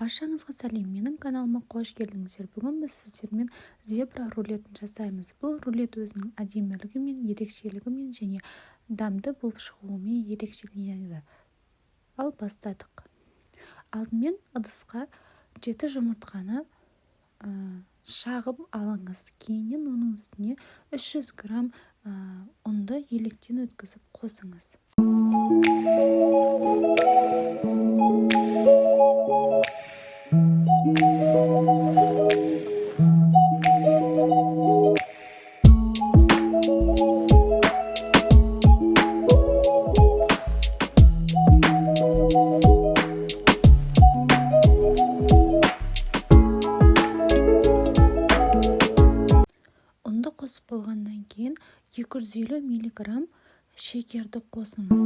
Баршаңызға сәлем, менің каналыма қош келдіңіздер. Бүгін біз сіздермен зебра рулетін жасаймыз. Бұл рулет өзінің әдемілігімен, ерекшелігімен және дәмді болып шығуымен ерекшеленеді. Ал бастадық. Алдымен ыдысқа 7 жұмыртқаны шағып алыңыз. Кейіннен оның үстіне 300 грамм ұнды електен өткізіп қосыңыз. Ұнды қосып болғаннан кейін 250 мг шекерді қосыңыз.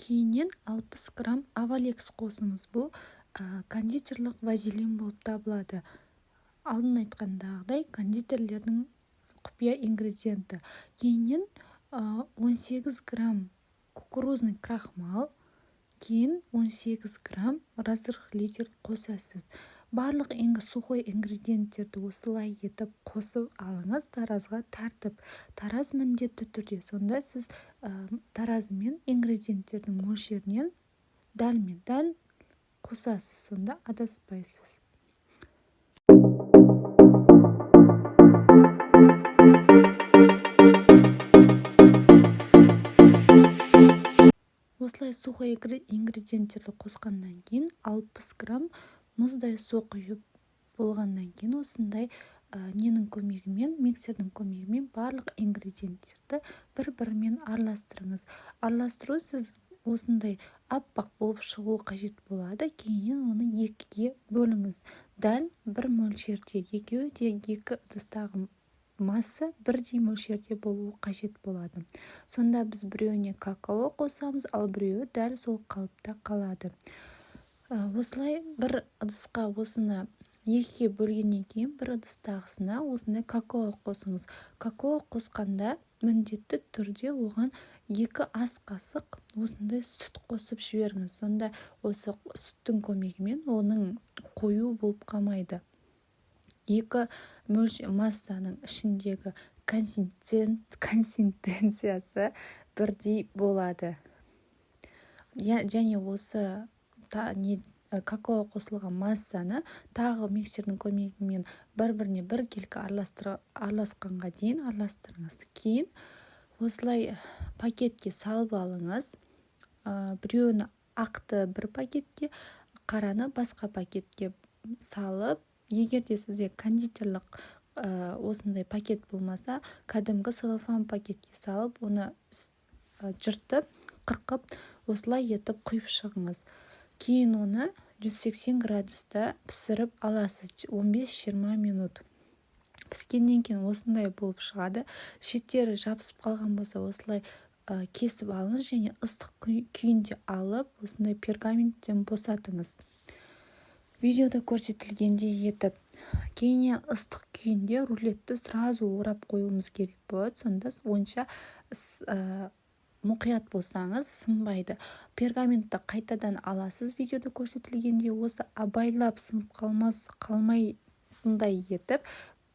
Кейіннен 60 грамм авалекс қосыңыз. Бұл кондитерлік вазелин болып табылады. Алдын айтқандағыдай кондитерлердің құпия ингредиенті. Кейіннен 18 грамм кукурузный крахмал, кейін 18 грамм разрыхлитель қосасыз. Барлық сухой ингредиенттерді осылай етіп қосып алыңыз, таразға тартып. Тараз міндетті түрде. Сонда сіз таразымен ингредиенттердің мөлшерінен дәл қосасыз. Сонда адаспайсыз. Осылай сухой ингредиенттерді қосқаннан кейін 60 грамм мұздай су құйып болғаннан кейін осындай миксердің көмегімен барлық ингредиенттерді бір-бірімен араластырыңыз. Араластыру сіз осындай аппақ болып шығу қажет болады. Кейіннен оны екіге бөліңіз. Дәл бір мөлшерде, екеуі де екі ыдыстағы масса бірдей мөлшерде болуы қажет болады. Сонда біз біреуіне какао қосамыз, ал біреуі дәл сол қалыпта қалады. Осылай бір ыдысқа осыны екіге бөлгеннен кейін бір ыдыстағысына осындай какао қосыңыз. Какао қосқанда міндетті түрде оған 2 ас қасық осындай сүт қосып жіберіңіз. Сонда осы сүттің көмегімен оның қою болып қалмайды. Екі массаның ішіндегі консистенциясы бірдей болады. Және осы какао қосылған массаны тағы миксердің көмегімен бір-біріне біркелкі араласқанға дейін араластырыңыз. Кейін осылай пакетке салып алыңыз. Біреуін ақты бір пакетке, қараны басқа пакетке салып, егер де сізде кондитерлік осындай пакет болмаса, кәдімгі целлофан пакетке салып, оны жыртып, қырқып, осылай етіп құйып шығыңыз. Кейін оны 180 градуста пісіріп аласыз 15-20 минут. Піскеннен кейін осындай болып шығады. Шеттері жабысып қалған болса, осылай кесіп алыңыз және ыстық күйінде алып, осындай пергаменттен босатыңыз. Видеода көрсетілгендей етіп, кейіннен ыстық күйінде рулетті сразу орап қоюымыз керек болады. Сонда онша мұқият болсаңыз сынбайды. Пергаментті қайтадан аласыз. Видеода көрсетілгендей осы абайлап сынып қалмайтындай етіп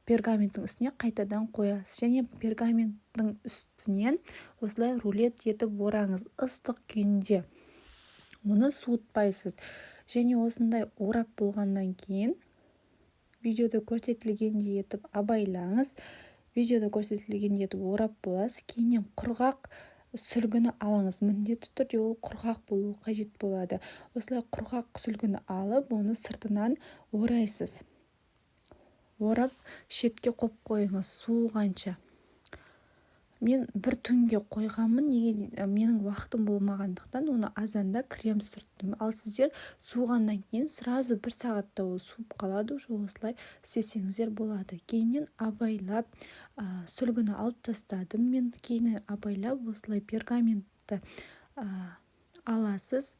пергаменттің үстіне қайтадан қоясыз. Және пергаменттің үстінен осылай рулет етіп ораңыз ыстық күйінде. Оны суытпайсыз. Және осындай орап болғаннан кейін видеода көрсетілгендей етіп абайлаңыз. Видеода көрсетілгендей етіп орап боласыз. Кейіннен құрғақ сүлгіні алыңыз. Міндетті түрде ол құрғақ болуы қажет болады. Осылай құрғақ сүлгіні алып, оны сыртынан орайсыз. Орап шетке қойып қойыңыз суығанша. Мен бір түнге қойғанмын, неге менің уақытым болмағандықтан оны азанда крем сүрттім. Ал сіздер суығаннан кейін сразу 1 сағатта ол суып қалады, уже осылай істесеңіздер болады. Кейіннен абайлап сүлгіні алып тастадым. Мен кейіннен абайлап осылай пергаментті аласыз.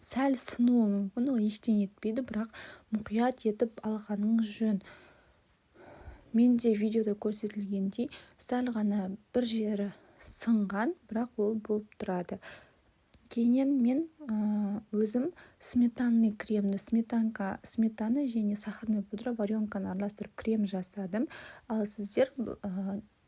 Сәл сынуы мүмкін, ол ештеңе етпейді, бірақ мұқият етіп алғаныңыз жөн. Менде видеода көрсетілгендей сәл ғана бір жері сынған, бірақ ол болып тұрады. Кейіннен мен өзім сметанный кремді, сметана және сахарный пудра, варенканы араластырып крем жасадым. Ал сіздер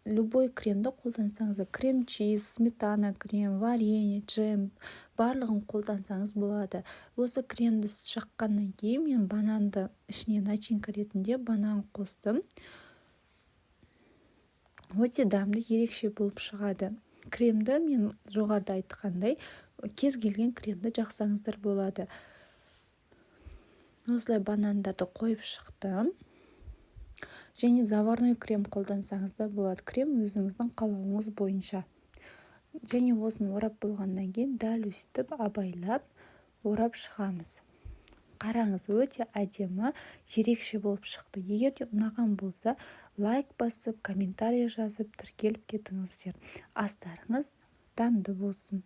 любой кремді қолдансаңыз, крем-чиз, сметана крем, варенье, джем, барлығын қолдансаңыз болады. Осы кремді жаққаннан кейін мен бананды ішіне начинка ретінде банан қостым. Өте дәмді, ерекше болып шығады. Кремді мен жоғарыда айтқандай кез келген кремді жақсаңыздар болады. Осылай банандарды қойып шықтым. Және заварной крем қолдансаңыз да болады. Крем өзіңіздің қалауыңыз бойынша. Және осыны орап болғаннан кейін дәл өстіп абайлап орап шығамыз. Қараңыз, өте әдемі, ерекше болып шықты. Егер де ұнаған болса, лайк басып, комментарий жазып, тіркеліп кетіңіздер. Астарыңыз дәмді болсын.